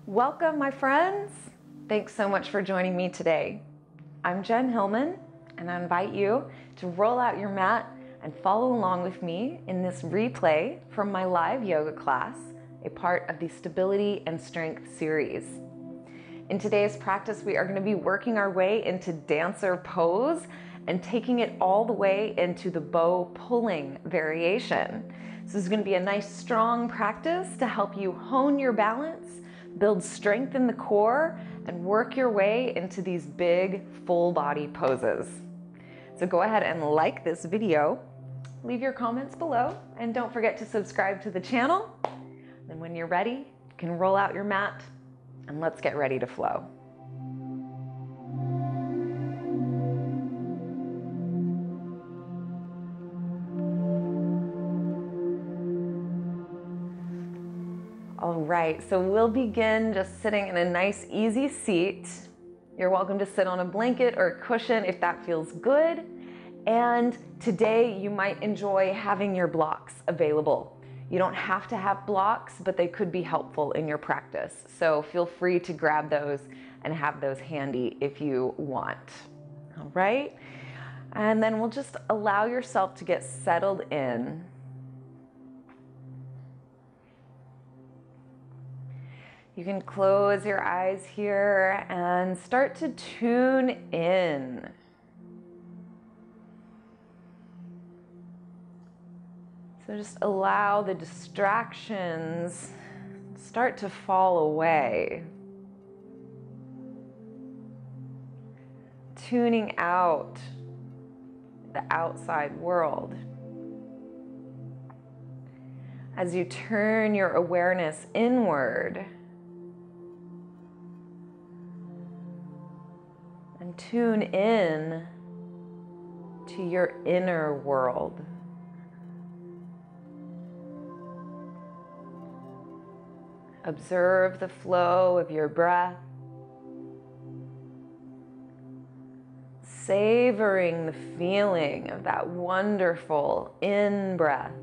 Welcome, my friends. Thanks so much for joining me today. I'm Jen Hilman, and I invite you to roll out your mat and follow along with me in this replay from my live yoga class, a part of the Stability and Strength series. In today's practice, we are going to be working our way into dancer pose and taking it all the way into the bow pulling variation. So this is going to be a nice strong practice to help you hone your balance, build strength in the core, and work your way into these big full body poses. So go ahead and like this video, leave your comments below, and don't forget to subscribe to the channel. Then when you're ready, you can roll out your mat and let's get ready to flow. All right, so we'll begin just sitting in a nice, easy seat. You're welcome to sit on a blanket or a cushion if that feels good. And today you might enjoy having your blocks available. You don't have to have blocks, but they could be helpful in your practice. So feel free to grab those and have those handy if you want. All right, and then we'll just allow yourself to get settled in. You can close your eyes here and start to tune in. So just allow the distractions start to fall away. Tuning out the outside world. As you turn your awareness inward, and tune in to your inner world. Observe the flow of your breath, savoring the feeling of that wonderful in-breath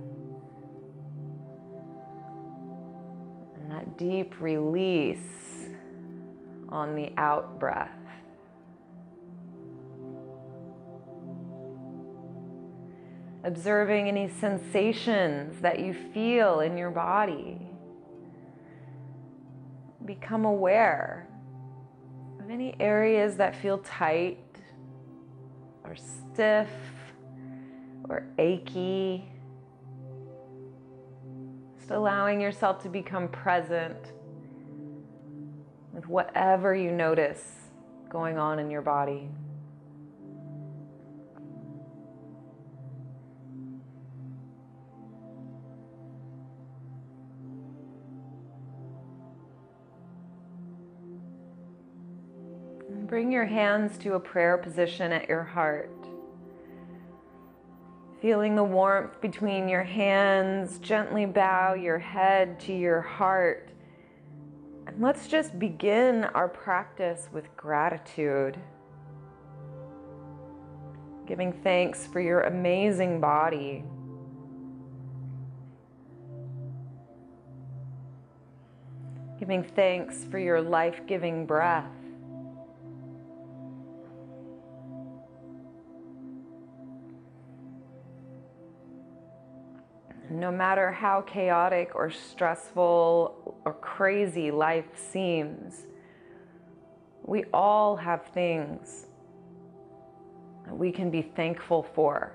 and that deep release on the out-breath. Observing any sensations that you feel in your body. Become aware of any areas that feel tight or stiff or achy. Just allowing yourself to become present with whatever you notice going on in your body. Bring your hands to a prayer position at your heart. Feeling the warmth between your hands, gently bow your head to your heart. And let's just begin our practice with gratitude. Giving thanks for your amazing body. Giving thanks for your life-giving breath. No matter how chaotic or stressful or crazy life seems, we all have things that we can be thankful for.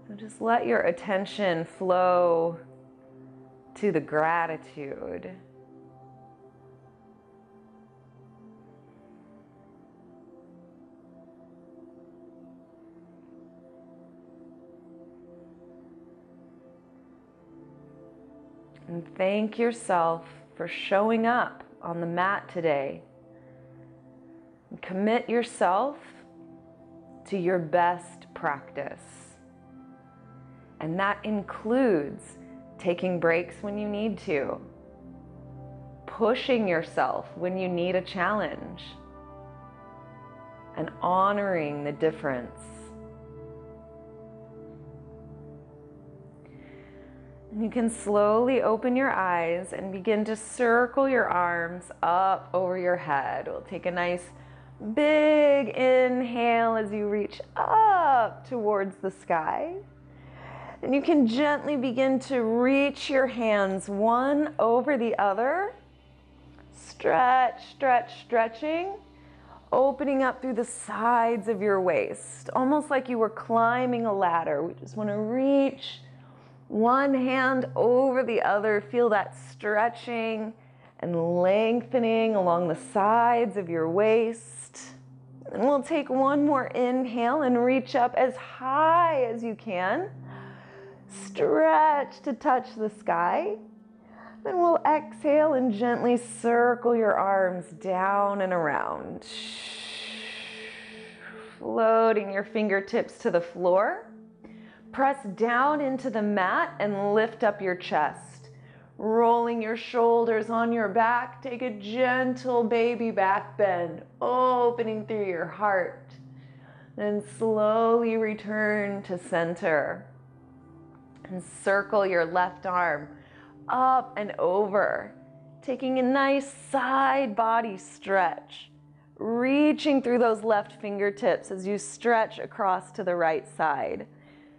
So just let your attention flow to the gratitude. And thank yourself for showing up on the mat today. And commit yourself to your best practice. And that includes taking breaks when you need to, pushing yourself when you need a challenge, and honoring the difference. You can slowly open your eyes and begin to circle your arms up over your head. We'll take a nice big inhale as you reach up towards the sky. And you can gently begin to reach your hands one over the other. Stretch, stretch, stretching. Opening up through the sides of your waist, almost like you were climbing a ladder. We just want to reach one hand over the other. Feel that stretching and lengthening along the sides of your waist. And we'll take one more inhale and reach up as high as you can. Stretch to touch the sky. Then we'll exhale and gently circle your arms down and around. Floating your fingertips to the floor. Press down into the mat and lift up your chest. Rolling your shoulders on your back, take a gentle baby back bend, opening through your heart. Then slowly return to center. And circle your left arm up and over, taking a nice side body stretch, reaching through those left fingertips as you stretch across to the right side.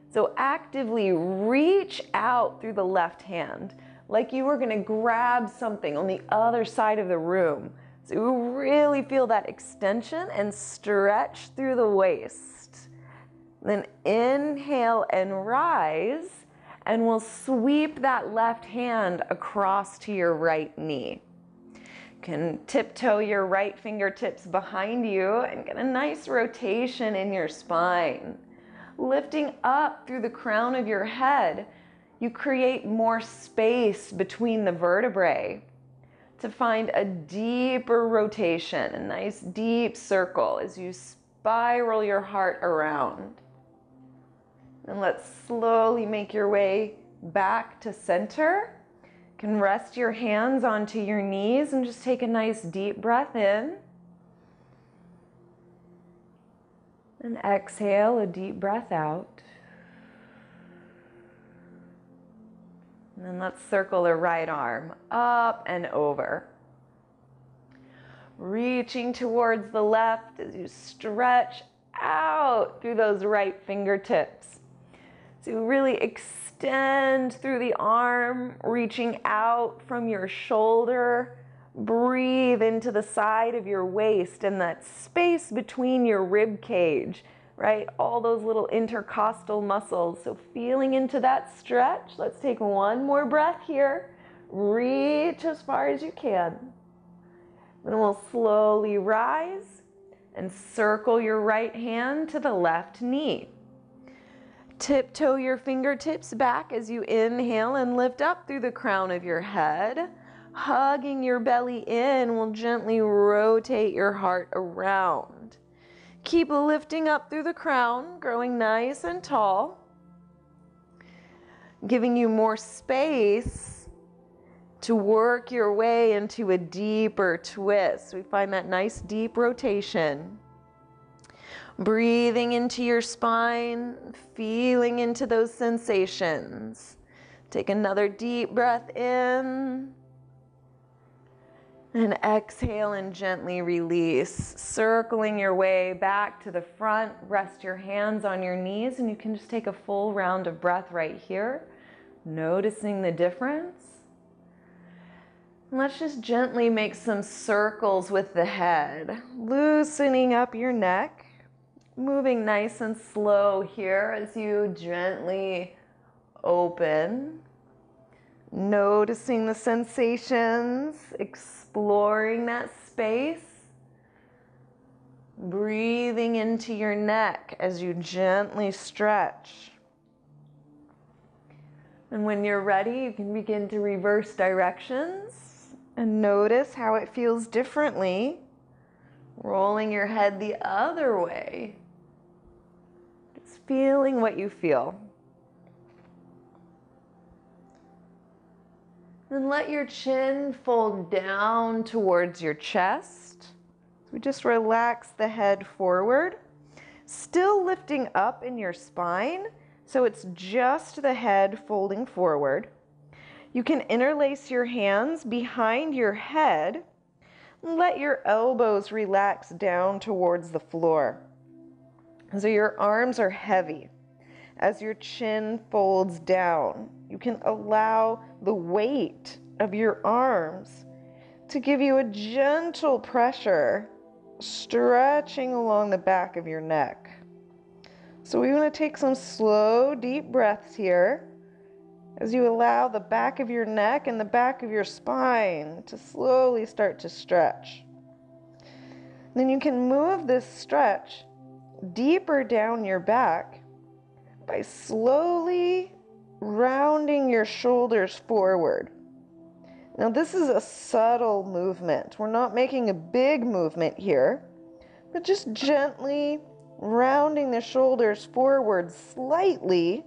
So actively reach out through the left hand, like you were going to grab something on the other side of the room. So you really feel that extension and stretch through the waist. Then inhale and rise. And we'll sweep that left hand across to your right knee. You can tiptoe your right fingertips behind you and get a nice rotation in your spine. Lifting up through the crown of your head, you create more space between the vertebrae to find a deeper rotation, a nice deep circle as you spiral your heart around. And let's slowly make your way back to center. You can rest your hands onto your knees and just take a nice deep breath in. And exhale a deep breath out. And then let's circle the right arm up and over. Reaching towards the left as you stretch out through those right fingertips. So really extend through the arm, reaching out from your shoulder. Breathe into the side of your waist and that space between your rib cage, right? All those little intercostal muscles. So feeling into that stretch. Let's take one more breath here. Reach as far as you can. Then we'll slowly rise and circle your right hand to the left knee. Tiptoe your fingertips back as you inhale and lift up through the crown of your head. Hugging your belly in, we'll gently rotate your heart around. Keep lifting up through the crown, growing nice and tall. Giving you more space to work your way into a deeper twist. We find that nice deep rotation. Breathing into your spine, feeling into those sensations. Take another deep breath in. And exhale and gently release. Circling your way back to the front. Rest your hands on your knees and you can just take a full round of breath right here. Noticing the difference. And let's just gently make some circles with the head. Loosening up your neck. Moving nice and slow here as you gently open. Noticing the sensations, exploring that space. Breathing into your neck as you gently stretch. And when you're ready, you can begin to reverse directions and notice how it feels differently. Rolling your head the other way. Feeling what you feel. Then let your chin fold down towards your chest. So we just relax the head forward. Still lifting up in your spine, so it's just the head folding forward. You can interlace your hands behind your head and let your elbows relax down towards the floor. So your arms are heavy. As your chin folds down, you can allow the weight of your arms to give you a gentle pressure, stretching along the back of your neck. So we want to take some slow, deep breaths here as you allow the back of your neck and the back of your spine to slowly start to stretch. Then you can move this stretch deeper down your back by slowly rounding your shoulders forward. Now this is a subtle movement. We're not making a big movement here, but just gently rounding the shoulders forward slightly,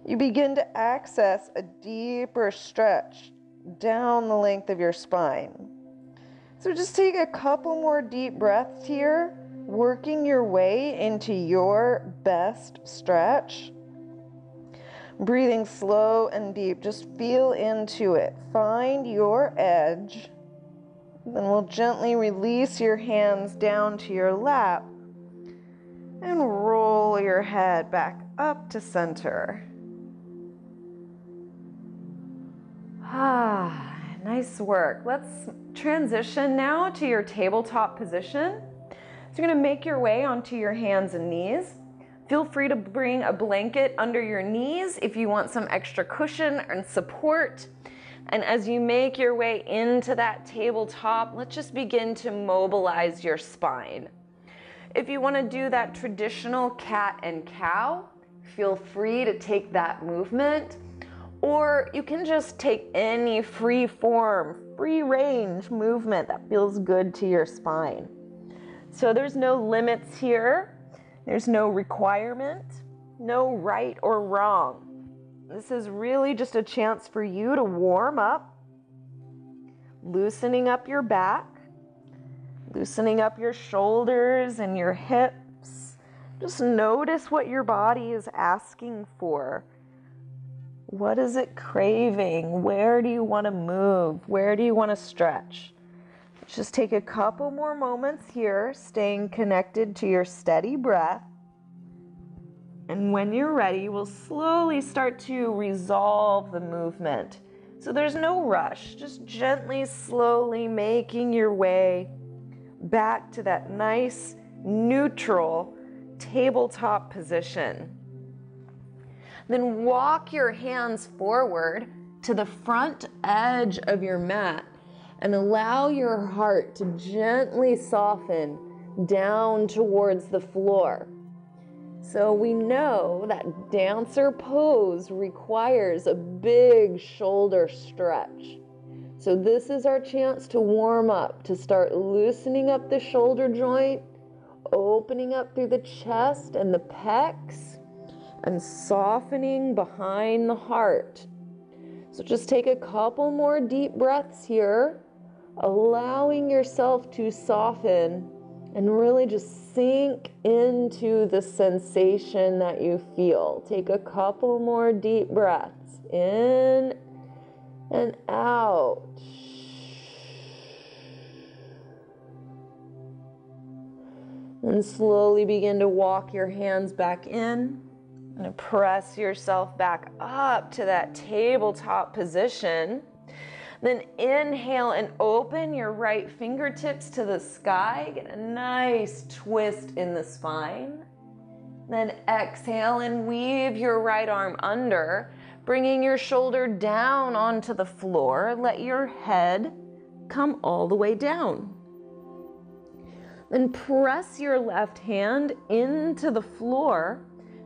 you begin to access a deeper stretch down the length of your spine. So just take a couple more deep breaths here, working your way into your best stretch. Breathing slow and deep, just feel into it. Find your edge. Then we'll gently release your hands down to your lap and roll your head back up to center. Nice work. Let's transition now to your tabletop position. So you're going to make your way onto your hands and knees. Feel free to bring a blanket under your knees if you want some extra cushion and support. And as you make your way into that tabletop, let's just begin to mobilize your spine. If you want to do that traditional cat and cow, feel free to take that movement. Or you can just take any free form, free range movement that feels good to your spine. So there's no limits here. There's no requirement, no right or wrong. This is really just a chance for you to warm up, loosening up your back, loosening up your shoulders and your hips. Just notice what your body is asking for. What is it craving? Where do you want to move? Where do you want to stretch? Just take a couple more moments here, staying connected to your steady breath. And when you're ready, we'll slowly start to resolve the movement. So there's no rush, just gently, slowly making your way back to that nice, neutral tabletop position. Then walk your hands forward to the front edge of your mat and allow your heart to gently soften down towards the floor. So we know that dancer pose requires a big shoulder stretch. So this is our chance to warm up, to start loosening up the shoulder joint, opening up through the chest and the pecs, and softening behind the heart. So just take a couple more deep breaths here, allowing yourself to soften and really just sink into the sensation that you feel. Take a couple more deep breaths in and out. And slowly begin to walk your hands back in and press yourself back up to that tabletop position. Then inhale and open your right fingertips to the sky. Get a nice twist in the spine. Then exhale and weave your right arm under, bringing your shoulder down onto the floor. Let your head come all the way down. Then press your left hand into the floor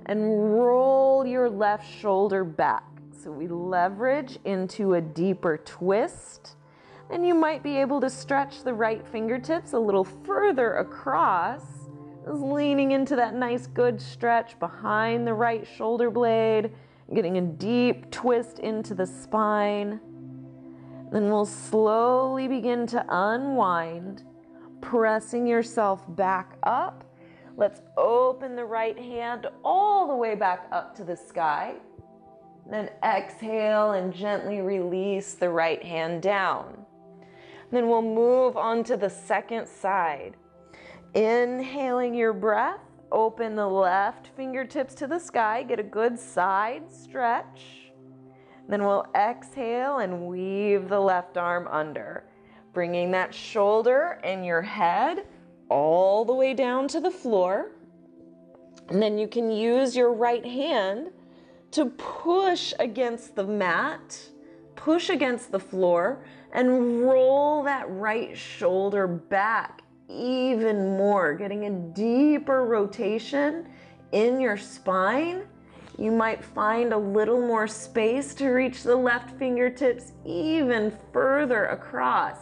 and roll your left shoulder back. So we leverage into a deeper twist, and you might be able to stretch the right fingertips a little further across, leaning into that nice good stretch behind the right shoulder blade, getting a deep twist into the spine. Then we'll slowly begin to unwind, pressing yourself back up. Let's open the right hand all the way back up to the sky. Then exhale and gently release the right hand down. Then we'll move on to the second side. Inhaling your breath, open the left fingertips to the sky, get a good side stretch. Then we'll exhale and weave the left arm under, bringing that shoulder and your head all the way down to the floor. And then you can use your right hand to push against the mat, push against the floor, and roll that right shoulder back even more, getting a deeper rotation in your spine. You might find a little more space to reach the left fingertips even further across,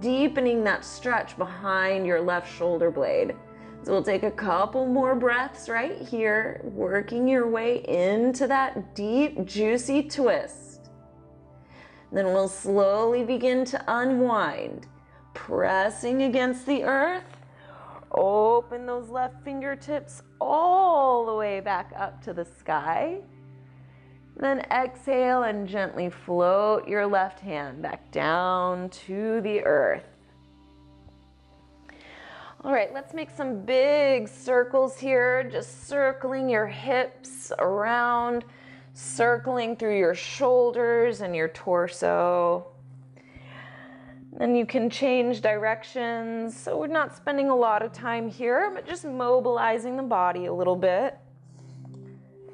deepening that stretch behind your left shoulder blade. So we'll take a couple more breaths right here, working your way into that deep, juicy twist. Then we'll slowly begin to unwind, pressing against the earth. Open those left fingertips all the way back up to the sky. Then exhale and gently float your left hand back down to the earth. All right, let's make some big circles here, just circling your hips around, circling through your shoulders and your torso. Then you can change directions, so we're not spending a lot of time here, but just mobilizing the body a little bit.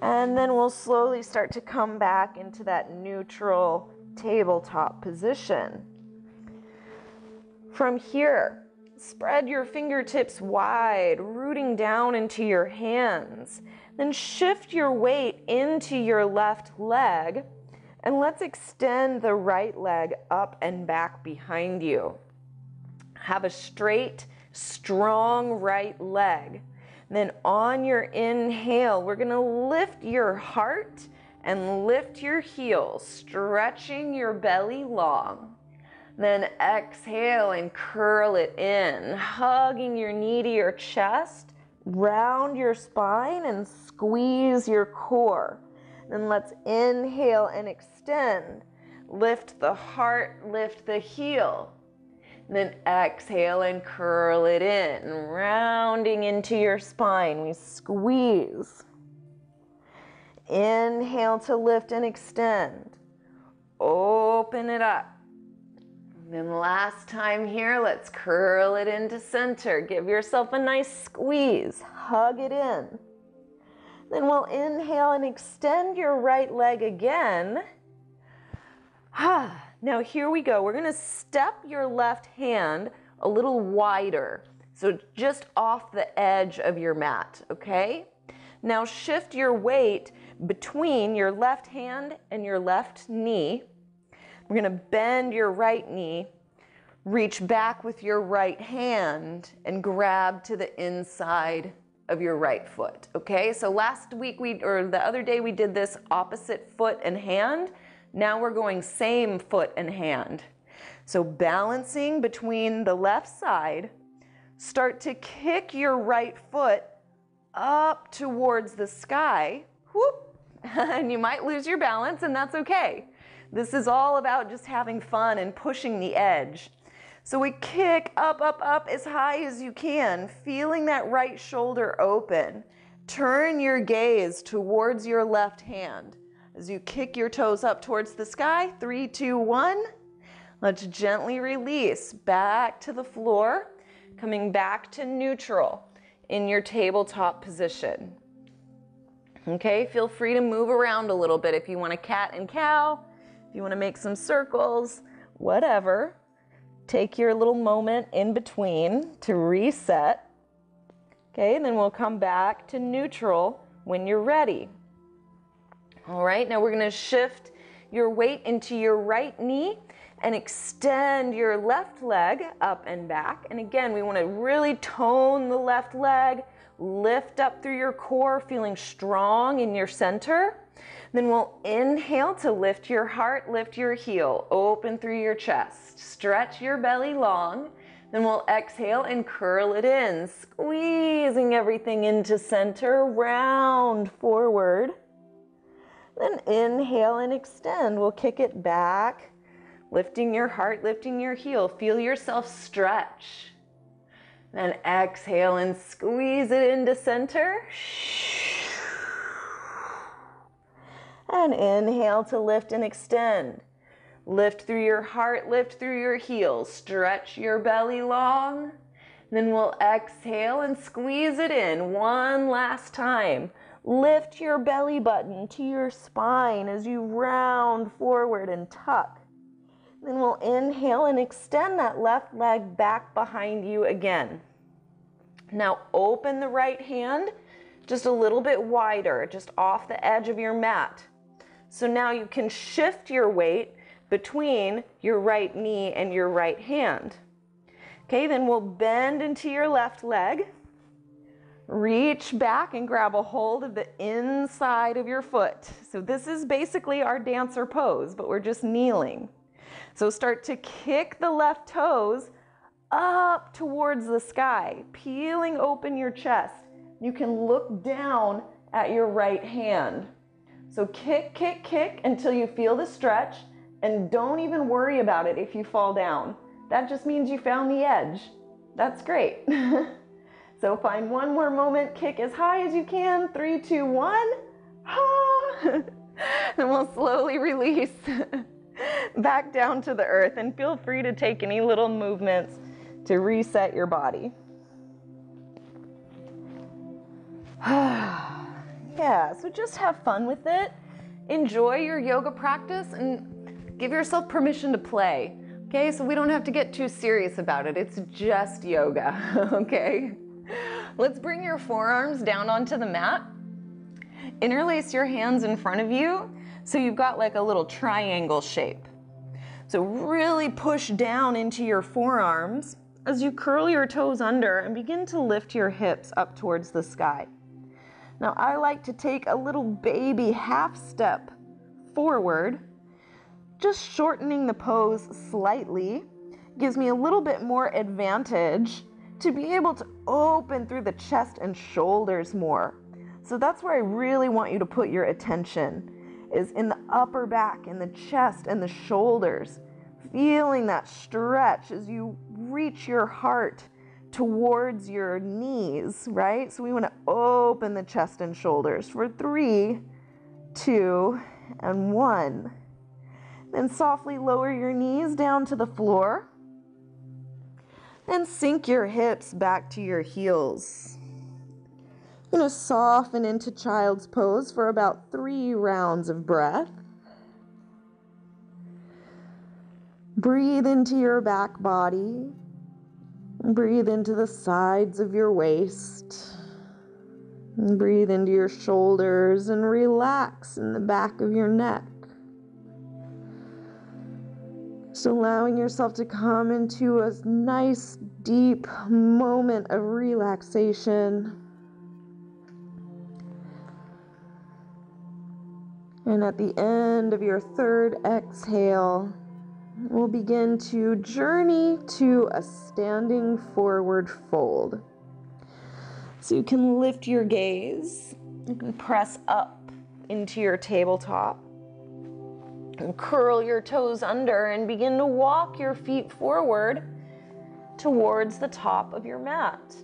And then we'll slowly start to come back into that neutral tabletop position. From here, spread your fingertips wide, rooting down into your hands. Then shift your weight into your left leg, and let's extend the right leg up and back behind you. Have a straight, strong right leg. Then on your inhale, we're gonna lift your heart and lift your heels, stretching your belly long. Then exhale and curl it in, hugging your knee to your chest, round your spine and squeeze your core. Then let's inhale and extend. Lift the heart, lift the heel. Then exhale and curl it in, rounding into your spine. We squeeze. Inhale to lift and extend. Open it up. Then last time here, let's curl it into center. Give yourself a nice squeeze. Hug it in. Then we'll inhale and extend your right leg again. Now here we go. We're going to step your left hand a little wider, so just off the edge of your mat, okay? Now shift your weight between your left hand and your left knee. We're going to bend your right knee, reach back with your right hand, and grab to the inside of your right foot, okay? So last week, or the other day, we did this opposite foot and hand. Now we're going same foot and hand. So balancing between the left side, start to kick your right foot up towards the sky, whoop, and you might lose your balance, and that's okay. This is all about just having fun and pushing the edge. So we kick up, up, up as high as you can, feeling that right shoulder open. Turn your gaze towards your left hand. As you kick your toes up towards the sky, 3, 2, 1. Let's gently release back to the floor, coming back to neutral in your tabletop position. Okay, feel free to move around a little bit if you want a cat and cow, if you want to make some circles, whatever. Take your little moment in between to reset. Okay, and then we'll come back to neutral when you're ready. All right, now we're going to shift your weight into your right knee and extend your left leg up and back. And again, we want to really tone the left leg, lift up through your core, feeling strong in your center. Then we'll inhale to lift your heart, lift your heel, open through your chest, stretch your belly long. Then we'll exhale and curl it in, squeezing everything into center, round forward. Then inhale and extend. We'll kick it back, lifting your heart, lifting your heel. Feel yourself stretch. Then exhale and squeeze it into center. And inhale to lift and extend. Lift through your heart, lift through your heels. Stretch your belly long. Then we'll exhale and squeeze it in one last time. Lift your belly button to your spine as you round forward and tuck. Then we'll inhale and extend that left leg back behind you again. Now open the right hand just a little bit wider, just off the edge of your mat. So now you can shift your weight between your right knee and your right hand. Okay, then we'll bend into your left leg. Reach back and grab a hold of the inside of your foot. So this is basically our dancer pose, but we're just kneeling. So start to kick the left toes up towards the sky, peeling open your chest. You can look down at your right hand. So kick, kick, kick until you feel the stretch, and don't even worry about it if you fall down. That just means you found the edge. That's great. So find one more moment, kick as high as you can. 3, 2, 1. Then we'll slowly release back down to the earth, and feel free to take any little movements to reset your body. Yeah, so just have fun with it. Enjoy your yoga practice and give yourself permission to play. Okay, so we don't have to get too serious about it. It's just yoga, okay? Let's bring your forearms down onto the mat. Interlace your hands in front of you so you've got like a little triangle shape. So really push down into your forearms as you curl your toes under and begin to lift your hips up towards the sky. Now I like to take a little baby half step forward. Just shortening the pose slightly gives me a little bit more advantage to be able to open through the chest and shoulders more. So that's where I really want you to put your attention, is in the upper back, in the chest and the shoulders. Feeling that stretch as you reach your heart towards your knees, right? So we want to open the chest and shoulders for 3, 2, and 1. Then softly lower your knees down to the floor. And sink your hips back to your heels. You're going to soften into child's pose for about 3 rounds of breath. Breathe into your back body. Breathe into the sides of your waist. And breathe into your shoulders and relax in the back of your neck. Just allowing yourself to come into a nice, deep moment of relaxation. And at the end of your 3rd exhale, we'll begin to journey to a standing forward fold. So you can lift your gaze. You can press up into your tabletop. And curl your toes under and begin to walk your feet forward towards the top of your mat.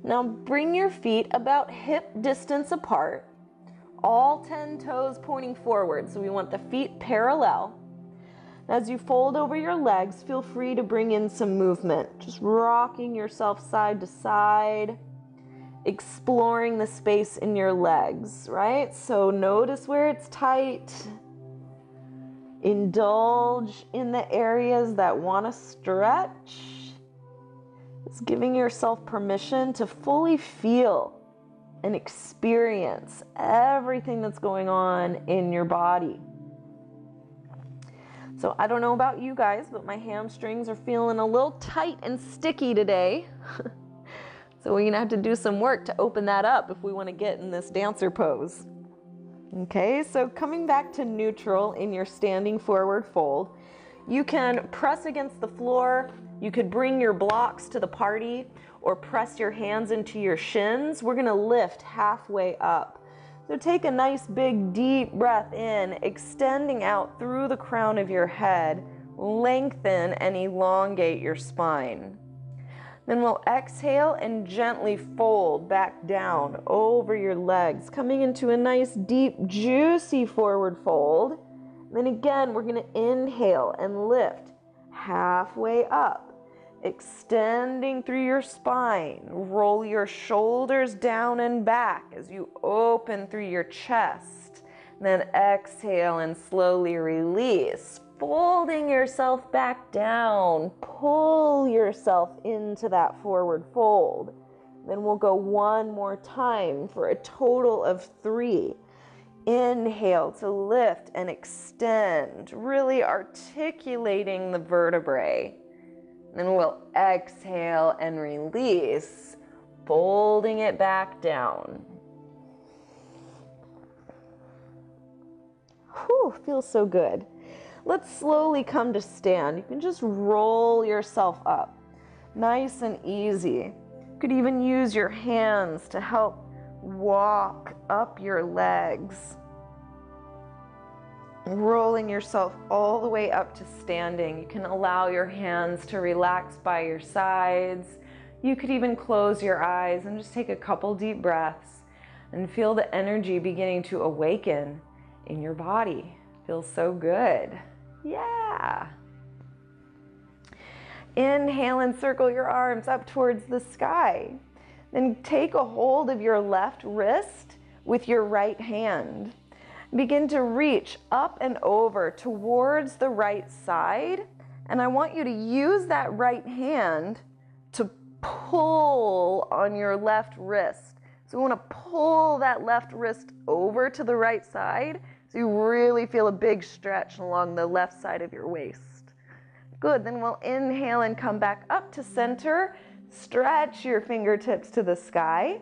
Now bring your feet about hip distance apart, all 10 toes pointing forward. So we want the feet parallel. As you fold over your legs, feel free to bring in some movement, just rocking yourself side to side, exploring the space in your legs, right? So notice where it's tight. Indulge in the areas that want to stretch. It's giving yourself permission to fully feel and experience everything that's going on in your body. So I don't know about you guys, but my hamstrings are feeling a little tight and sticky today. So we're gonna have to do some work to open that up if we want to get in this dancer pose. Okay, so coming back to neutral in your standing forward fold, you can press against the floor, you could bring your blocks to the party, or press your hands into your shins. We're gonna lift halfway up. So take a nice big deep breath in, extending out through the crown of your head. Lengthen and elongate your spine. Then we'll exhale and gently fold back down over your legs, coming into a nice deep juicy forward fold. Then again, we're going to inhale and lift halfway up, extending through your spine. Roll your shoulders down and back as you open through your chest. Then exhale and slowly release, folding yourself back down. Pull yourself into that forward fold. Then we'll go one more time for a total of 3. Inhale to lift and extend, really articulating the vertebrae. Then we'll exhale and release, folding it back down. Whew, feels so good. Let's slowly come to stand. You can just roll yourself up, nice and easy. You could even use your hands to help walk up your legs, rolling yourself all the way up to standing. You can allow your hands to relax by your sides. You could even close your eyes and just take a couple deep breaths and feel the energy beginning to awaken in your body. Feels so good. Yeah. Inhale and circle your arms up towards the sky. Then take a hold of your left wrist with your right hand. Begin to reach up and over towards the right side. And I want you to use that right hand to pull on your left wrist. So we want to pull that left wrist over to the right side so you really feel a big stretch along the left side of your waist. Good, then we'll inhale and come back up to center. Stretch your fingertips to the sky.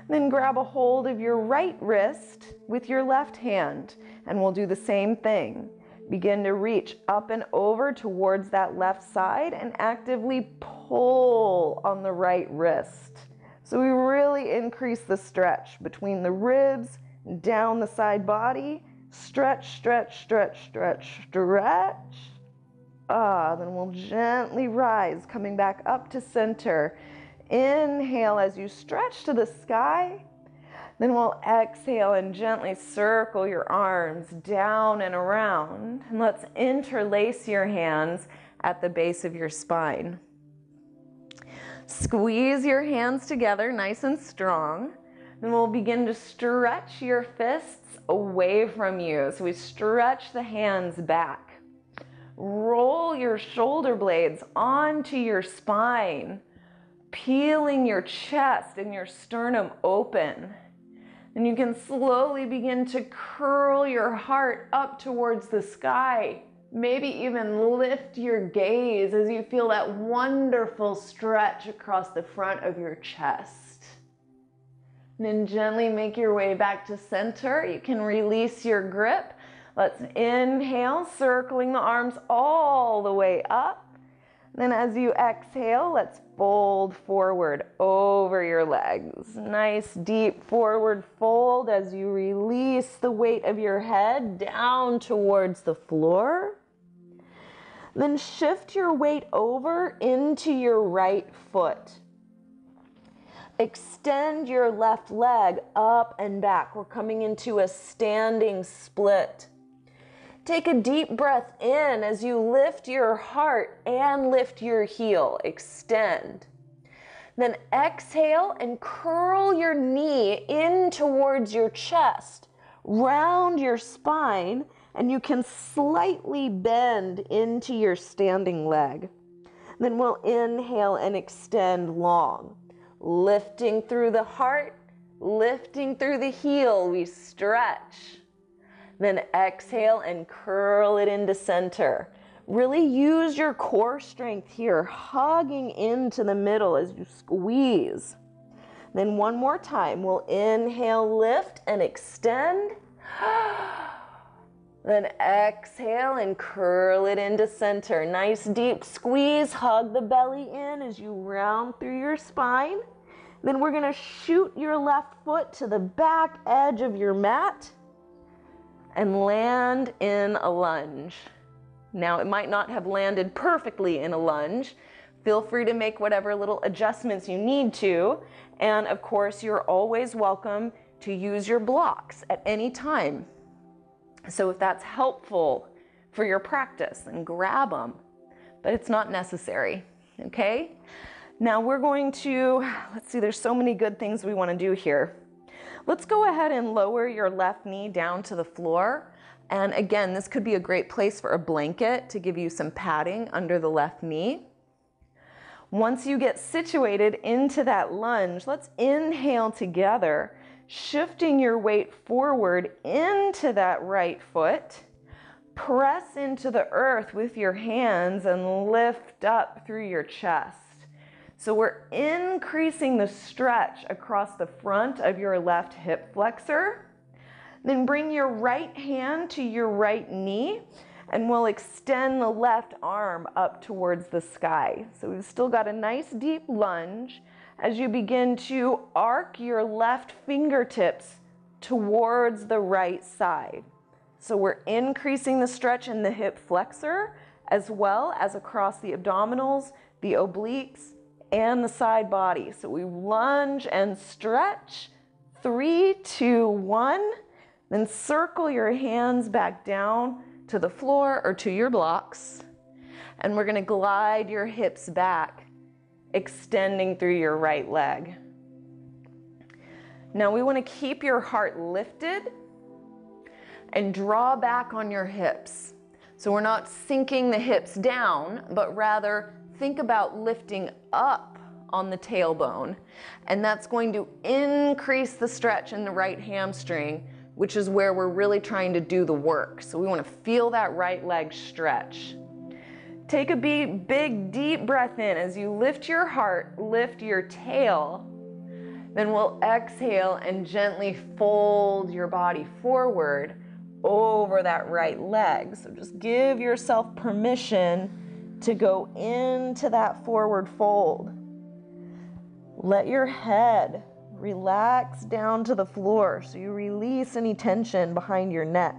Then grab a hold of your right wrist with your left hand, and we'll do the same thing. Begin to reach up and over towards that left side and actively pull on the right wrist. So we really increase the stretch between the ribs, down the side body. Stretch, stretch, stretch, stretch, stretch. Then we'll gently rise, coming back up to center. Inhale as you stretch to the sky. Then we'll exhale and gently circle your arms down and around. And let's interlace your hands at the base of your spine. Squeeze your hands together nice and strong. Then we'll begin to stretch your fists away from you. So we stretch the hands back. Roll your shoulder blades onto your spine, peeling your chest and your sternum open. And you can slowly begin to curl your heart up towards the sky. Maybe even lift your gaze as you feel that wonderful stretch across the front of your chest. And then gently make your way back to center. You can release your grip. Let's inhale, circling the arms all the way up. Then as you exhale, let's fold forward over your legs. Nice deep forward fold as you release the weight of your head down towards the floor. Then shift your weight over into your right foot. Extend your left leg up and back. We're coming into a standing split. Take a deep breath in as you lift your heart and lift your heel. Extend. Then exhale and curl your knee in towards your chest. Round your spine, and you can slightly bend into your standing leg. Then we'll inhale and extend long. Lifting through the heart, lifting through the heel, we stretch. Then exhale and curl it into center. Really use your core strength here, hugging into the middle as you squeeze. Then one more time, we'll inhale, lift and extend. Then exhale and curl it into center. Nice deep squeeze, hug the belly in as you round through your spine. Then we're going to shoot your left foot to the back edge of your mat and land in a lunge. Now, it might not have landed perfectly in a lunge. Feel free to make whatever little adjustments you need to. And of course, you're always welcome to use your blocks at any time. So if that's helpful for your practice, then grab them, but it's not necessary, okay? Now we're going to, let's see, there's so many good things we want to do here. Let's go ahead and lower your left knee down to the floor. And again, this could be a great place for a blanket to give you some padding under the left knee. Once you get situated into that lunge, let's inhale together, shifting your weight forward into that right foot. Press into the earth with your hands and lift up through your chest. So we're increasing the stretch across the front of your left hip flexor. Then bring your right hand to your right knee, and we'll extend the left arm up towards the sky. So we've still got a nice deep lunge as you begin to arc your left fingertips towards the right side. So we're increasing the stretch in the hip flexor as well as across the abdominals, the obliques, and the side body. So we lunge and stretch. 3, 2, 1. Then circle your hands back down to the floor or to your blocks. And we're going to glide your hips back, extending through your right leg. Now we want to keep your heart lifted and draw back on your hips. So we're not sinking the hips down, but rather think about lifting up on the tailbone. And that's going to increase the stretch in the right hamstring, which is where we're really trying to do the work. So we want to feel that right leg stretch. Take a big, deep breath in. As you lift your heart, lift your tail. Then we'll exhale and gently fold your body forward over that right leg. So just give yourself permission to go into that forward fold. Let your head relax down to the floor so you release any tension behind your neck.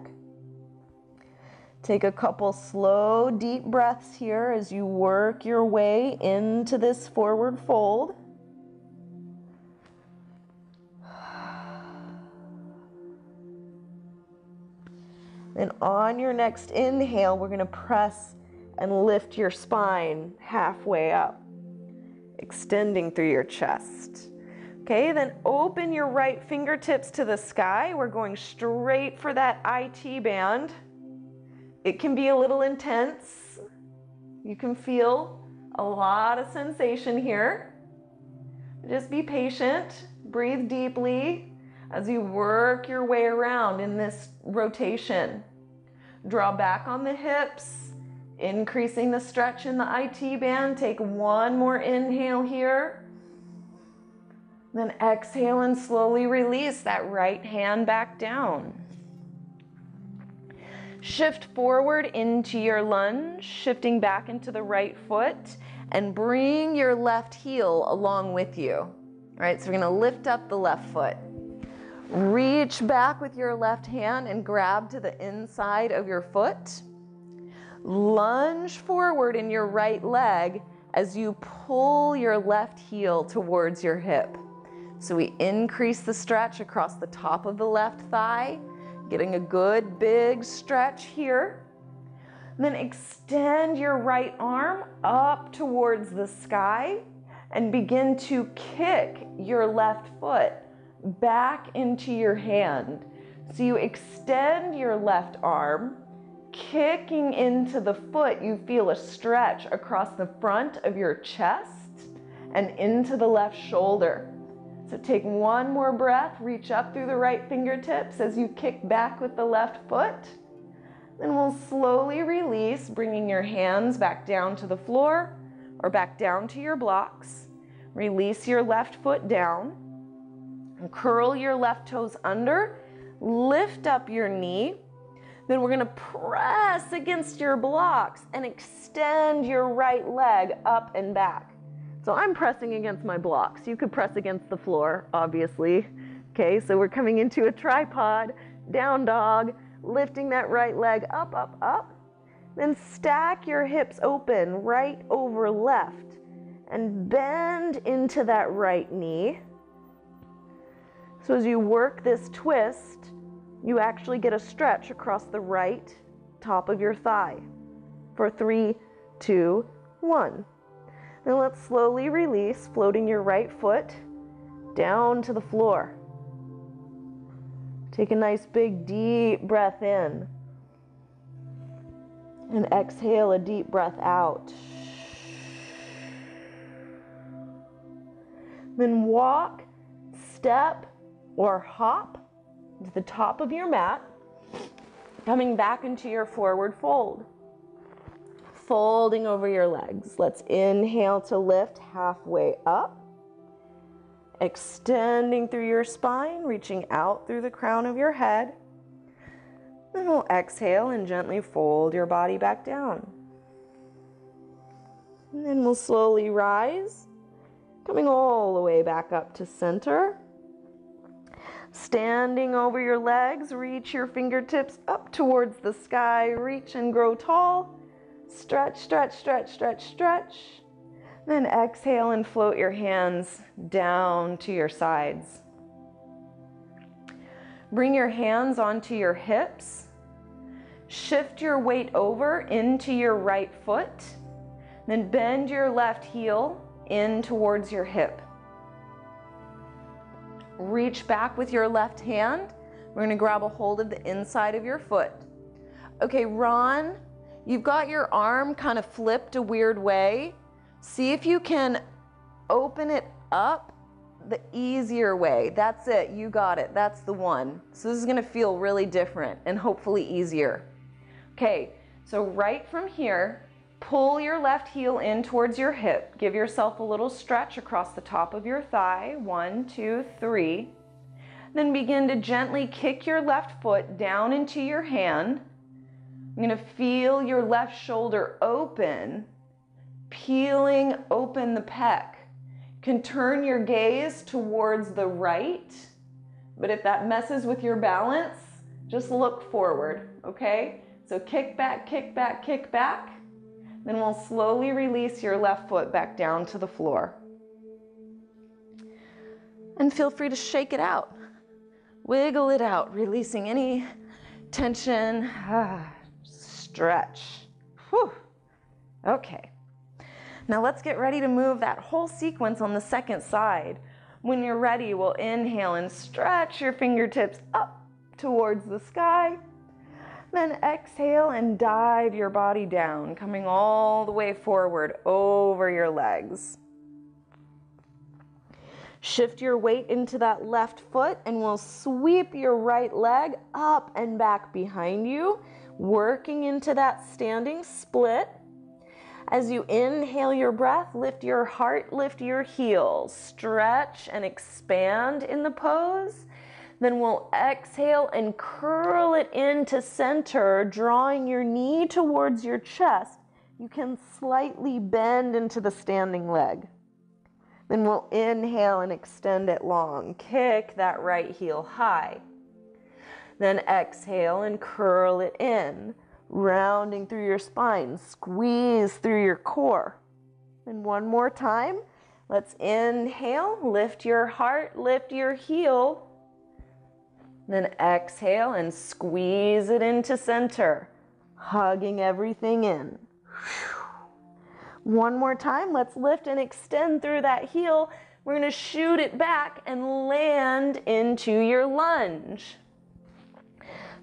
Take a couple slow, deep breaths here as you work your way into this forward fold. Then on your next inhale, we're going to press and lift your spine halfway up, extending through your chest. Okay, then open your right fingertips to the sky. We're going straight for that IT band. It can be a little intense. You can feel a lot of sensation here. Just be patient, breathe deeply as you work your way around in this rotation. Draw back on the hips, increasing the stretch in the IT band. Take one more inhale here. Then exhale and slowly release that right hand back down. Shift forward into your lunge, shifting back into the right foot, and bring your left heel along with you. All right, so we're gonna lift up the left foot. Reach back with your left hand and grab to the inside of your foot. Lunge forward in your right leg as you pull your left heel towards your hip. So we increase the stretch across the top of the left thigh, getting a good big stretch here. Then extend your right arm up towards the sky and begin to kick your left foot back into your hand. So you extend your left arm, kicking into the foot. You feel a stretch across the front of your chest and into the left shoulder. So take one more breath, reach up through the right fingertips as you kick back with the left foot. Then we'll slowly release, bringing your hands back down to the floor or back down to your blocks. Release your left foot down and curl your left toes under. Lift up your knee. Then we're going to press against your blocks and extend your right leg up and back. So I'm pressing against my blocks. You could press against the floor, obviously. Okay, so we're coming into a tripod, down dog, lifting that right leg up, up, up. Then stack your hips open, right over left, and bend into that right knee. So as you work this twist, you actually get a stretch across the right top of your thigh. For 3, 2, 1. Then let's slowly release, floating your right foot down to the floor. Take a nice big deep breath in. And exhale a deep breath out. Then walk, step, or hop to the top of your mat, coming back into your forward fold. Folding over your legs. Let's inhale to lift halfway up. Extending through your spine, reaching out through the crown of your head. Then we'll exhale and gently fold your body back down. And then we'll slowly rise, coming all the way back up to center. Standing over your legs, reach your fingertips up towards the sky, reach and grow tall. Stretch, stretch, stretch, stretch, stretch. Then exhale and float your hands down to your sides. Bring your hands onto your hips. Shift your weight over into your right foot. Then bend your left heel in towards your hip. Reach back with your left hand. We're going to grab a hold of the inside of your foot. Okay, Ron, you've got your arm kind of flipped a weird way. See if you can open it up the easier way. That's it. You got it. That's the one. So this is going to feel really different and hopefully easier. Okay, so right from here, pull your left heel in towards your hip. Give yourself a little stretch across the top of your thigh. 1, 2, 3. Then begin to gently kick your left foot down into your hand. You're going to feel your left shoulder open, peeling open the pec. You can turn your gaze towards the right, but if that messes with your balance, just look forward, okay? So kick back, kick back, kick back. Then we'll slowly release your left foot back down to the floor. And feel free to shake it out. Wiggle it out, releasing any tension. Stretch. Whew. Okay. Now let's get ready to move that whole sequence on the second side. When you're ready, we'll inhale and stretch your fingertips up towards the sky. Then exhale and dive your body down, coming all the way forward over your legs. Shift your weight into that left foot and we'll sweep your right leg up and back behind you, working into that standing split. As you inhale your breath, lift your heart, lift your heels, stretch and expand in the pose. Then we'll exhale and curl it into center, drawing your knee towards your chest. You can slightly bend into the standing leg. Then we'll inhale and extend it long. Kick that right heel high. Then exhale and curl it in, rounding through your spine. Squeeze through your core. And one more time. Let's inhale, lift your heart, lift your heel. Then exhale and squeeze it into center, hugging everything in. One more time, let's lift and extend through that heel. We're going to shoot it back and land into your lunge.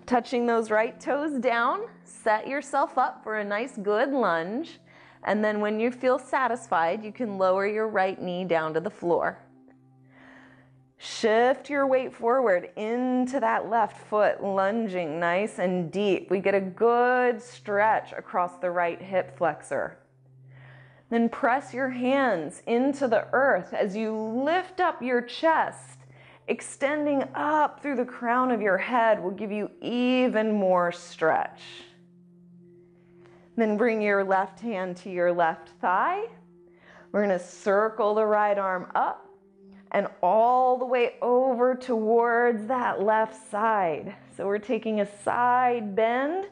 Touching those right toes down, set yourself up for a nice good lunge. And then when you feel satisfied, you can lower your right knee down to the floor. Shift your weight forward into that left foot, lunging nice and deep. We get a good stretch across the right hip flexor. Then press your hands into the earth as you lift up your chest. Extending up through the crown of your head will give you even more stretch. Then bring your left hand to your left thigh. We're going to circle the right arm up and all the way over towards that left side. So we're taking a side bend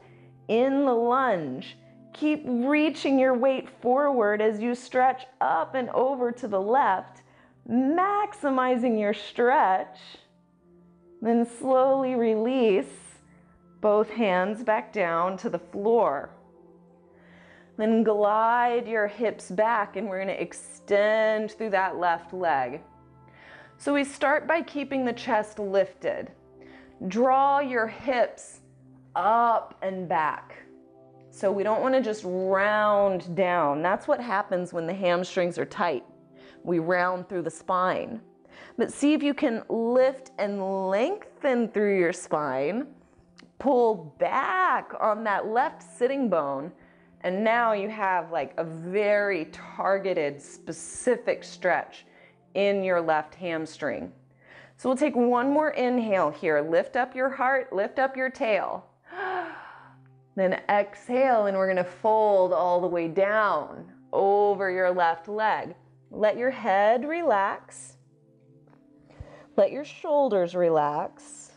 in the lunge. Keep reaching your weight forward as you stretch up and over to the left, maximizing your stretch. Then slowly release both hands back down to the floor. Then glide your hips back and we're going to extend through that left leg. So we start by keeping the chest lifted. Draw your hips up and back. So we don't want to just round down. That's what happens when the hamstrings are tight. We round through the spine. But see if you can lift and lengthen through your spine. Pull back on that left sitting bone. And now you have like a very targeted, specific stretch in your left hamstring. So we'll take one more inhale here. Lift up your heart, lift up your tail. Then exhale, and we're going to fold all the way down over your left leg. Let your head relax. Let your shoulders relax.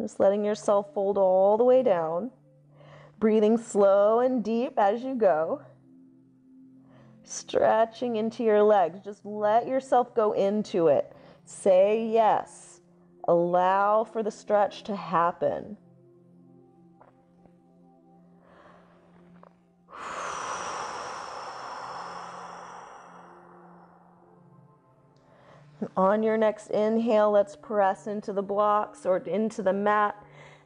Just letting yourself fold all the way down. Breathing slow and deep as you go. Stretching into your legs. Just let yourself go into it. Say yes. Allow for the stretch to happen. On your next inhale, let's press into the blocks or into the mat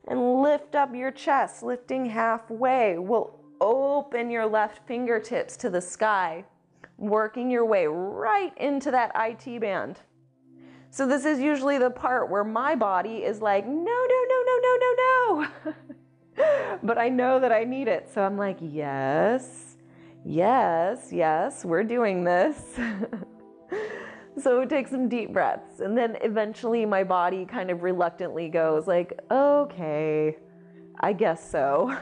and lift up your chest, lifting halfway. We'll open your left fingertips to the sky, working your way right into that IT band. So this is usually the part where my body is like, no, no, no, no, no, no, no. But I know that I need it. So I'm like, yes, yes, yes, we're doing this. So take some deep breaths, and then eventually my body kind of reluctantly goes like, okay, I guess so.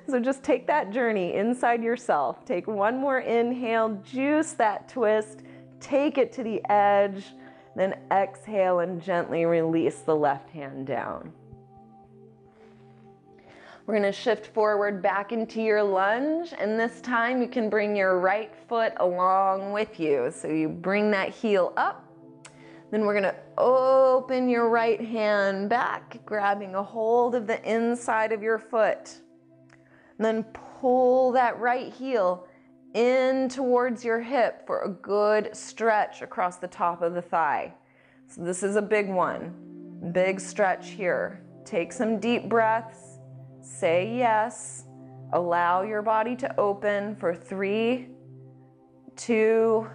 So just take that journey inside yourself. Take one more inhale, juice that twist, take it to the edge, then exhale and gently release the left hand down. We're going to shift forward back into your lunge, and this time you can bring your right foot along with you. So you bring that heel up, then we're going to open your right hand back, grabbing a hold of the inside of your foot. And then pull that right heel in towards your hip for a good stretch across the top of the thigh. So this is a big one, big stretch here. Take some deep breaths. Say yes. Allow your body to open for 3, 2,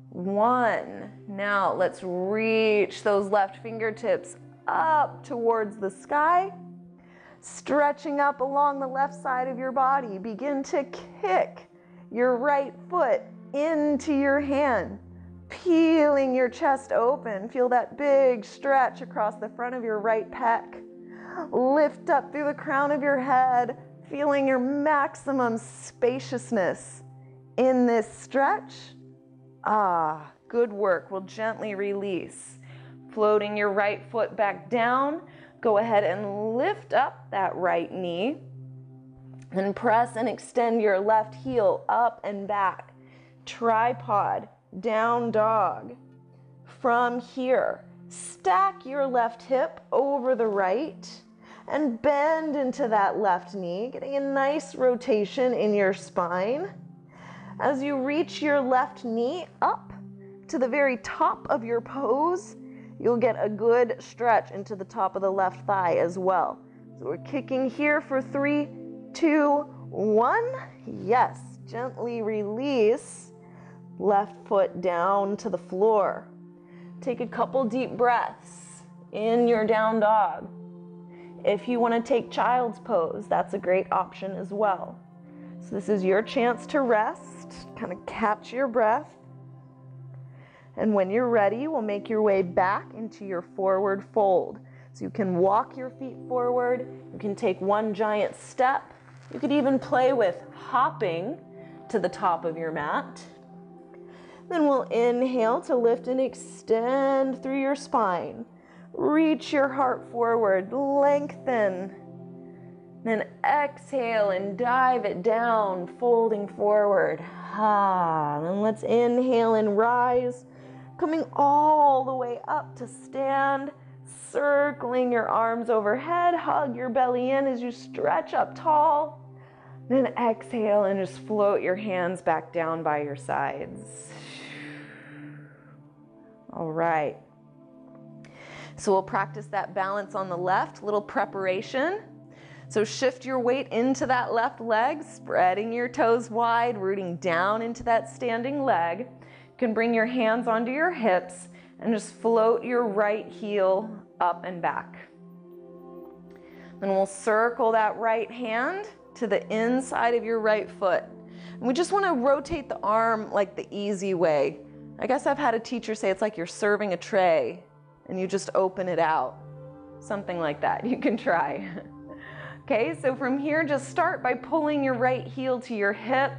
1. Now let's reach those left fingertips up towards the sky. Stretching up along the left side of your body. Begin to kick your right foot into your hand. Peeling your chest open. Feel that big stretch across the front of your right pec. Lift up through the crown of your head, feeling your maximum spaciousness in this stretch. Ah, good work. We'll gently release. Floating your right foot back down, go ahead and lift up that right knee. Then press and extend your left heel up and back. Tripod, down dog. From here, stack your left hip over the right and bend into that left knee, getting a nice rotation in your spine. As you reach your left knee up to the very top of your pose, you'll get a good stretch into the top of the left thigh as well. So we're kicking here for 3, 2, 1. Yes, gently release. Left foot down to the floor. Take a couple deep breaths in your down dog. If you want to take child's pose, that's a great option as well. So this is your chance to rest, kind of catch your breath. And when you're ready, we'll make your way back into your forward fold. So you can walk your feet forward, you can take one giant step, you could even play with hopping to the top of your mat. Then we'll inhale to lift and extend through your spine. Reach your heart forward, lengthen. Then exhale and dive it down, folding forward. Then let's inhale and rise, coming all the way up to stand, circling your arms overhead. Hug your belly in as you stretch up tall. Then exhale and just float your hands back down by your sides. All right. So we'll practice that balance on the left, little preparation. So shift your weight into that left leg, spreading your toes wide, rooting down into that standing leg. You can bring your hands onto your hips and just float your right heel up and back. Then we'll circle that right hand to the inside of your right foot. And we just want to rotate the arm like the easy way. I guess I've had a teacher say it's like you're serving a tray and you just open it out. Something like that. You can try. Okay, so from here, just start by pulling your right heel to your hip.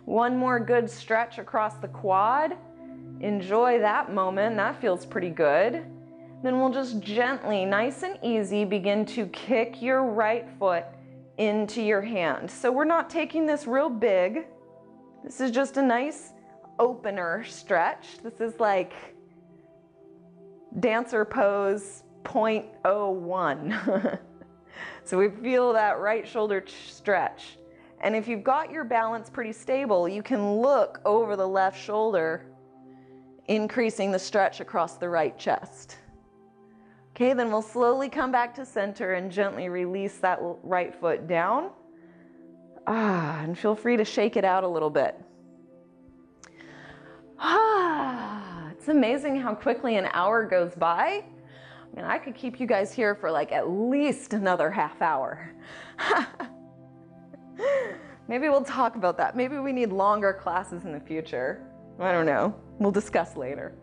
One more good stretch across the quad. Enjoy that moment. That feels pretty good. Then we'll just gently, nice and easy, begin to kick your right foot into your hand. So we're not taking this real big. This is just a nice opener stretch. This is like dancer pose 0.01. So we feel that right shoulder stretch. And if you've got your balance pretty stable, you can look over the left shoulder, increasing the stretch across the right chest. Okay, then we'll slowly come back to center and gently release that right foot down. And feel free to shake it out a little bit. It's amazing how quickly an hour goes by. I mean, I could keep you guys here for like at least another half hour. Maybe we'll talk about that. Maybe we need longer classes in the future. I don't know. We'll discuss later.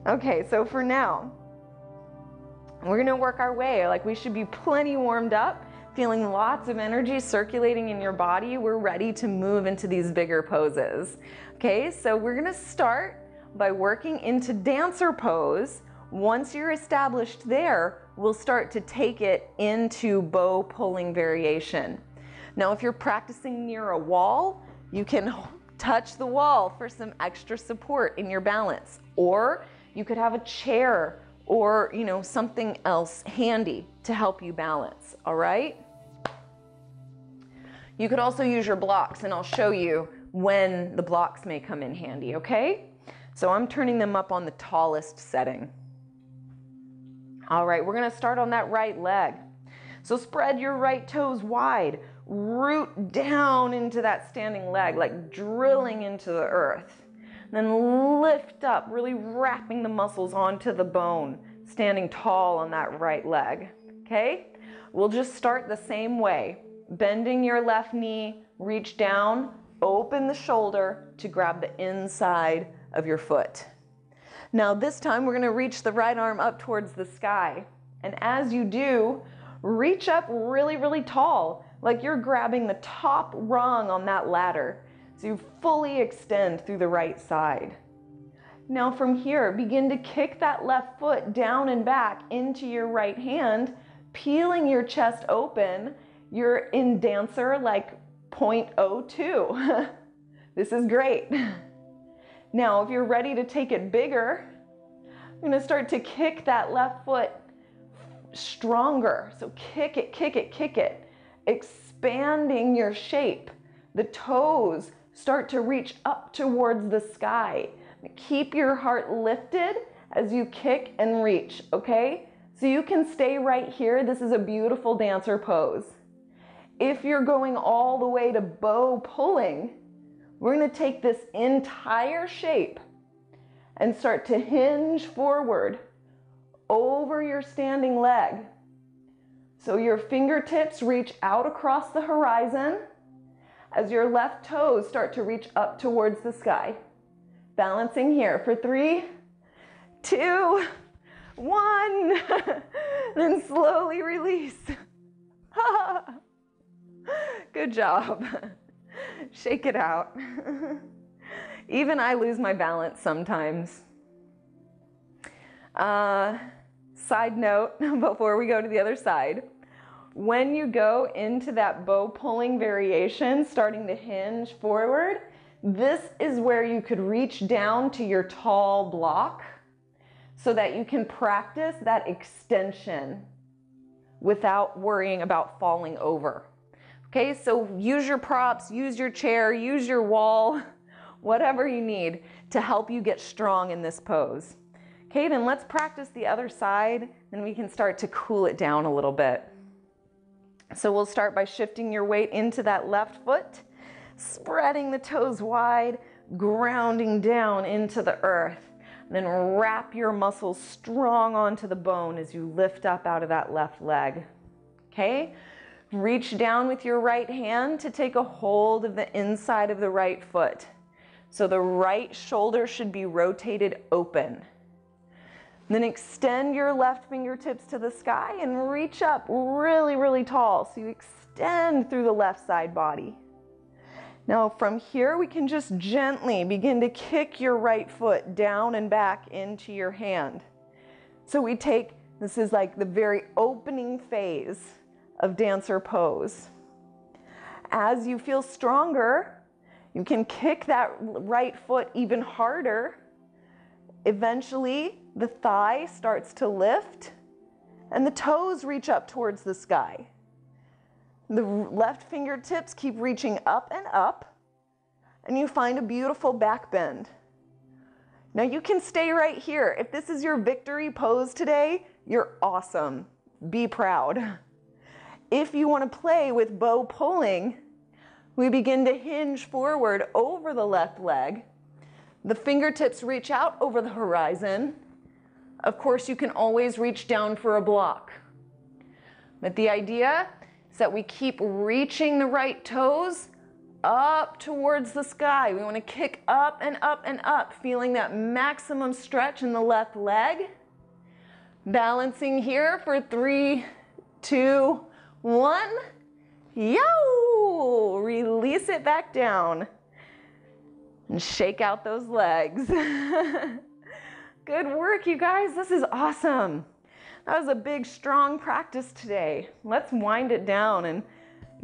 Okay, so for now, we're gonna work our way. Like, we should be plenty warmed up, feeling lots of energy circulating in your body. We're ready to move into these bigger poses. Okay, so we're gonna start by working into dancer pose. Once you're established there, we'll start to take it into bow pulling variation. Now, if you're practicing near a wall, you can touch the wall for some extra support in your balance. Or you could have a chair or, something else handy to help you balance, all right? You could also use your blocks, and I'll show you when the blocks may come in handy, okay? So I'm turning them up on the tallest setting. All right, we're gonna start on that right leg. So spread your right toes wide, root down into that standing leg, like drilling into the earth. Then lift up, really wrapping the muscles onto the bone, standing tall on that right leg, okay? We'll just start the same way. Bending your left knee, reach down, open the shoulder to grab the inside of your foot. Now this time we're gonna reach the right arm up towards the sky. And as you do, reach up really, really tall, like you're grabbing the top rung on that ladder. So you fully extend through the right side. Now from here, begin to kick that left foot down and back into your right hand, peeling your chest open. You're in dancer like 0.02. This is great. Now, if you're ready to take it bigger, you're gonna start to kick that left foot stronger. So kick it, kick it, kick it, expanding your shape. The toes start to reach up towards the sky. Keep your heart lifted as you kick and reach, okay? So you can stay right here. This is a beautiful dancer pose. If you're going all the way to bow pulling, we're gonna take this entire shape and start to hinge forward over your standing leg. So your fingertips reach out across the horizon as your left toes start to reach up towards the sky. Balancing here for 3, 2, 1. Then slowly release. Good job. Shake it out. Even I lose my balance sometimes. Side note, before we go to the other side, when you go into that bow pulling variation, starting to hinge forward, this is where you could reach down to your tall block so that you can practice that extension without worrying about falling over. Okay, so use your props, use your chair, use your wall, whatever you need to help you get strong in this pose. Okay, then let's practice the other side, then we can start to cool it down a little bit. So we'll start by shifting your weight into that left foot, spreading the toes wide, grounding down into the earth. Then wrap your muscles strong onto the bone as you lift up out of that left leg. Okay? Reach down with your right hand to take a hold of the inside of the right foot. So the right shoulder should be rotated open. Then extend your left fingertips to the sky and reach up really, really tall. So you extend through the left side body. Now from here, we can just gently begin to kick your right foot down and back into your hand. So we take, this is like the very opening phase of dancer pose. As you feel stronger, you can kick that right foot even harder. Eventually, the thigh starts to lift and the toes reach up towards the sky. The left fingertips keep reaching up, and you find a beautiful back bend. Now you can stay right here. If this is your victory pose today, you're awesome. Be proud. If you want to play with bow pulling, we begin to hinge forward over the left leg. The fingertips reach out over the horizon. Of course, you can always reach down for a block. But the idea is that we keep reaching the right toes up towards the sky. We want to kick up and up and up, feeling that maximum stretch in the left leg. Balancing here for 3, 2, 1. Yo! Release it back down. And shake out those legs. Good work, you guys. This is awesome. That was a big, strong practice today. Let's wind it down and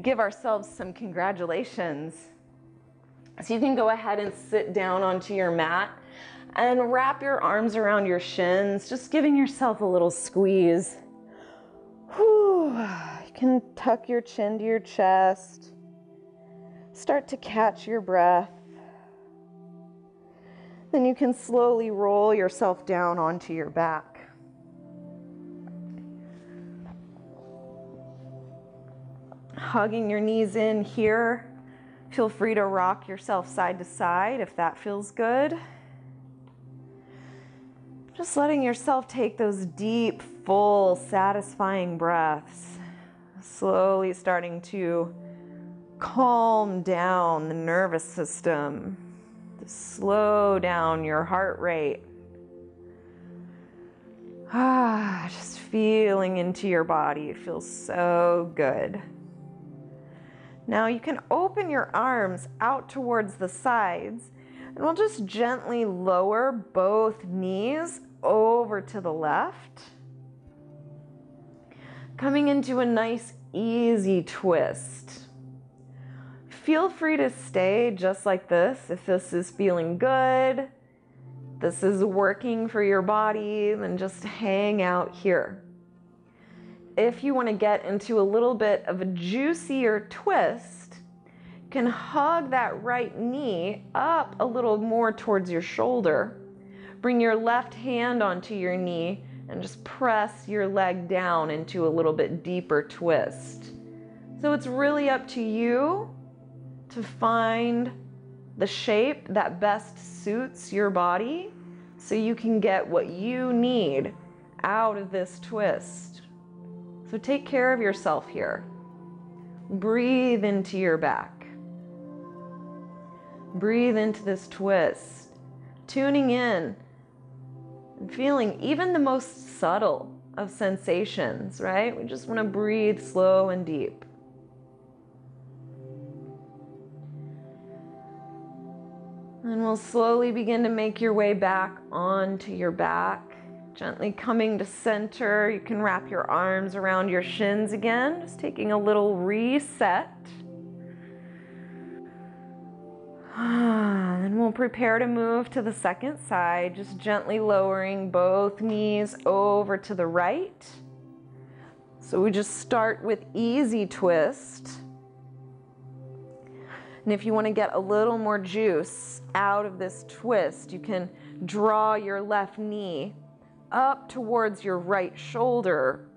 give ourselves some congratulations. So you can go ahead and sit down onto your mat and wrap your arms around your shins, just giving yourself a little squeeze. Whew. You can tuck your chin to your chest. Start to catch your breath. Then you can slowly roll yourself down onto your back. Hugging your knees in here. Feel free to rock yourself side to side if that feels good. Just letting yourself take those deep, full, satisfying breaths. Slowly starting to calm down the nervous system. To slow down your heart rate. Just feeling into your body. It feels so good. Now you can open your arms out towards the sides, and we'll just gently lower both knees over to the left. Coming into a nice, easy twist. Feel free to stay just like this if this is feeling good, this is working for your body, then just hang out here. If you want to get into a little bit of a juicier twist, you can hug that right knee up a little more towards your shoulder. Bring your left hand onto your knee and just press your leg down into a little bit deeper twist. So it's really up to you to find the shape that best suits your body so you can get what you need out of this twist. So take care of yourself here. Breathe into your back. Breathe into this twist, tuning in and feeling even the most subtle of sensations, right? We just want to breathe slow and deep. And we'll slowly begin to make your way back onto your back. Gently coming to center. You can wrap your arms around your shins again, just taking a little reset. Then we'll prepare to move to the second side, just gently lowering both knees over to the right. So we just start with easy twist. And if you want to get a little more juice out of this twist, you can draw your left knee up towards your right shoulder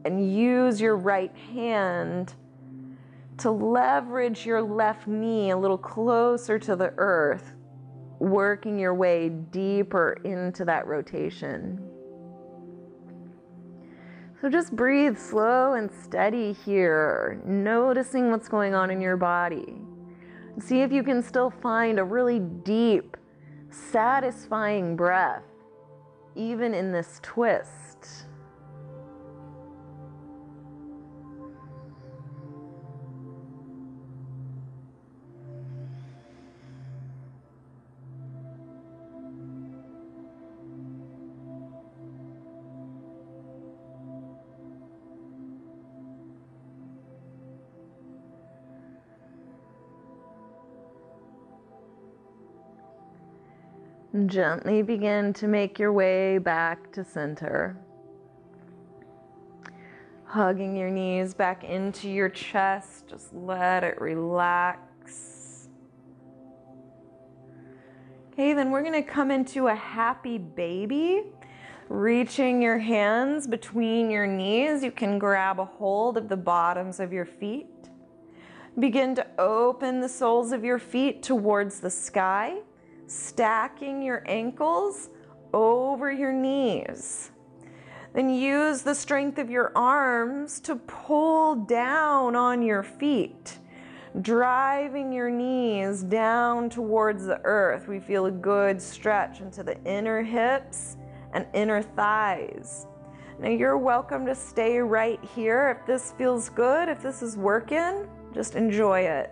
and use your right hand to leverage your left knee a little closer to the earth, working your way deeper into that rotation. So just breathe slow and steady here, noticing what's going on in your body. See if you can still find a really deep, satisfying breath, even in this twist. Gently begin to make your way back to center. Hugging your knees back into your chest, just let it relax. Okay, then we're gonna come into a happy baby. Reaching your hands between your knees, you can grab a hold of the bottoms of your feet. Begin to open the soles of your feet towards the sky, stacking your ankles over your knees. Then use the strength of your arms to pull down on your feet, driving your knees down towards the earth. We feel a good stretch into the inner hips and inner thighs. Now you're welcome to stay right here. If this feels good, if this is working, just enjoy it.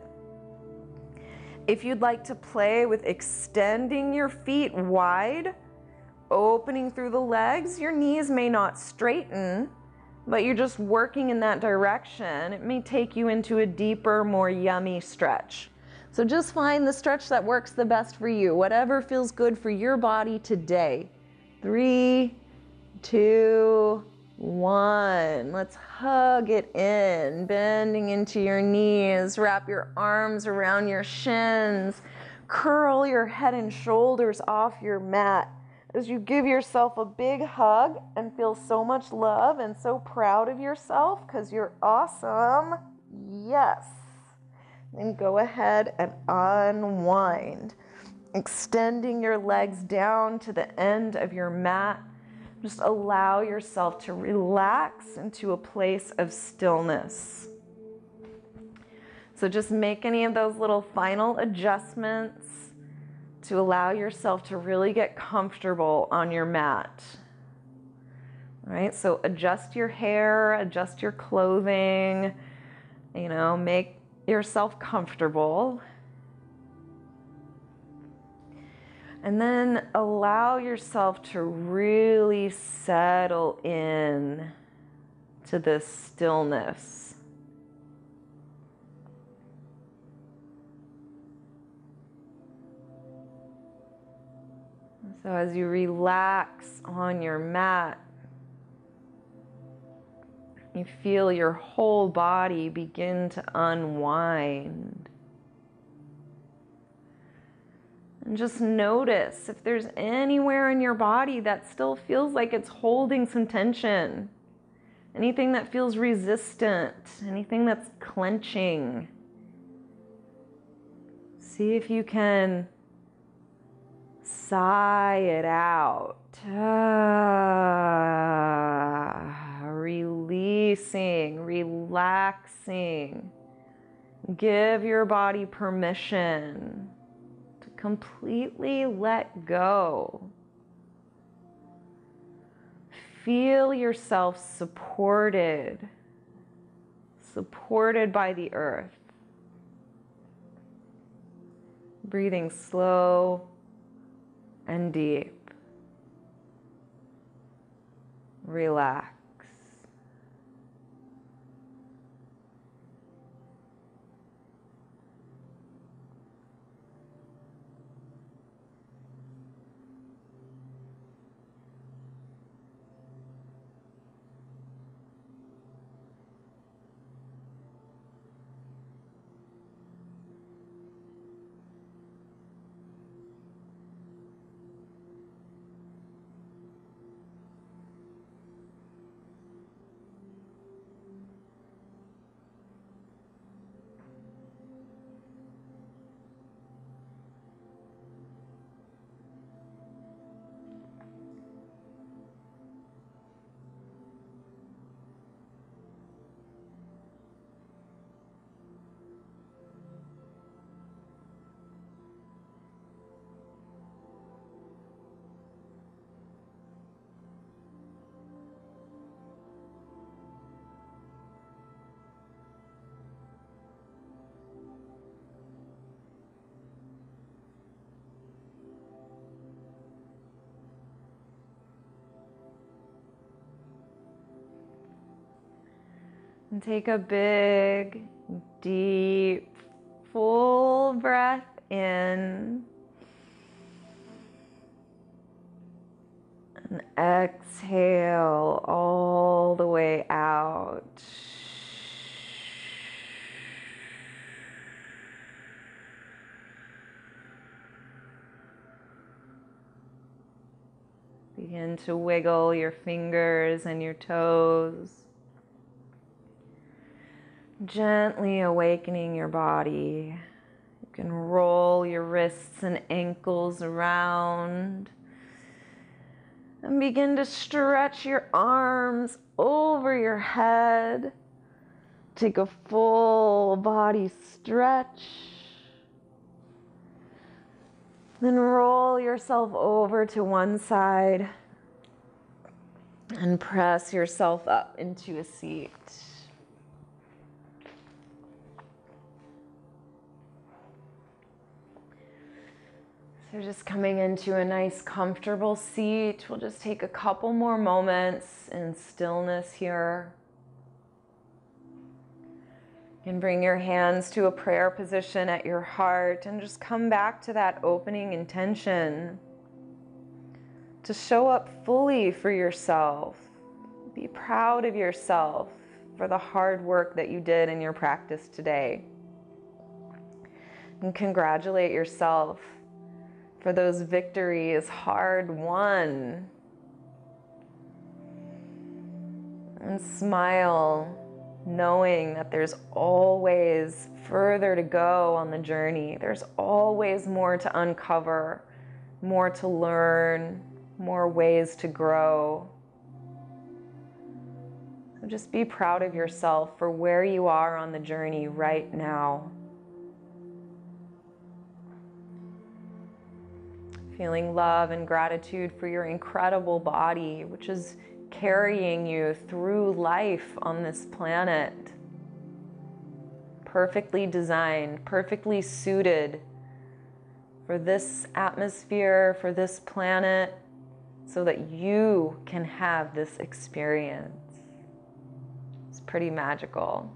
If you'd like to play with extending your feet wide, opening through the legs, your knees may not straighten, but you're just working in that direction. It may take you into a deeper, more yummy stretch. So just find the stretch that works the best for you, whatever feels good for your body today. 3, 2, 1. Let's hug it in, bending into your knees, wrap your arms around your shins, curl your head and shoulders off your mat as you give yourself a big hug and feel so much love and so proud of yourself because you're awesome. Yes. Then go ahead and unwind, extending your legs down to the end of your mat. Just allow yourself to relax into a place of stillness. So just make any of those little final adjustments to allow yourself to really get comfortable on your mat. All right, so adjust your hair, adjust your clothing, make yourself comfortable. And then allow yourself to really settle in to this stillness. So as you relax on your mat, you feel your whole body begin to unwind. And just notice if there's anywhere in your body that still feels like it's holding some tension. Anything that feels resistant, anything that's clenching. See if you can sigh it out. Releasing, relaxing. Give your body permission to completely let go. Feel yourself supported by the earth. Breathing slow and deep. Relax. And take a big, deep, full breath in. And exhale all the way out. Begin to wiggle your fingers and your toes. Gently awakening your body. You can roll your wrists and ankles around and begin to stretch your arms over your head. Take a full body stretch. Then roll yourself over to one side and press yourself up into a seat. So just coming into a nice comfortable seat. We'll just take a couple more moments in stillness here. You can bring your hands to a prayer position at your heart and just come back to that opening intention to show up fully for yourself. Be proud of yourself for the hard work that you did in your practice today. And congratulate yourself for those victories hard won. And smile, knowing that there's always further to go on the journey. There's always more to uncover, more to learn, more ways to grow. So just be proud of yourself for where you are on the journey right now. Feeling love and gratitude for your incredible body, which is carrying you through life on this planet. Perfectly designed, perfectly suited for this atmosphere, for this planet, so that you can have this experience. It's pretty magical.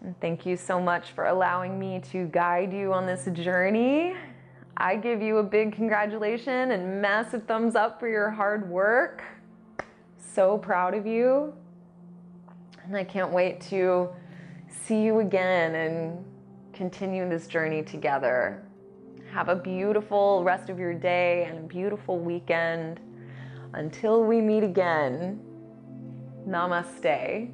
And thank you so much for allowing me to guide you on this journey. I give you a big congratulations and massive thumbs up for your hard work. So proud of you. And I can't wait to see you again and continue this journey together. Have a beautiful rest of your day and a beautiful weekend. Until we meet again, namaste.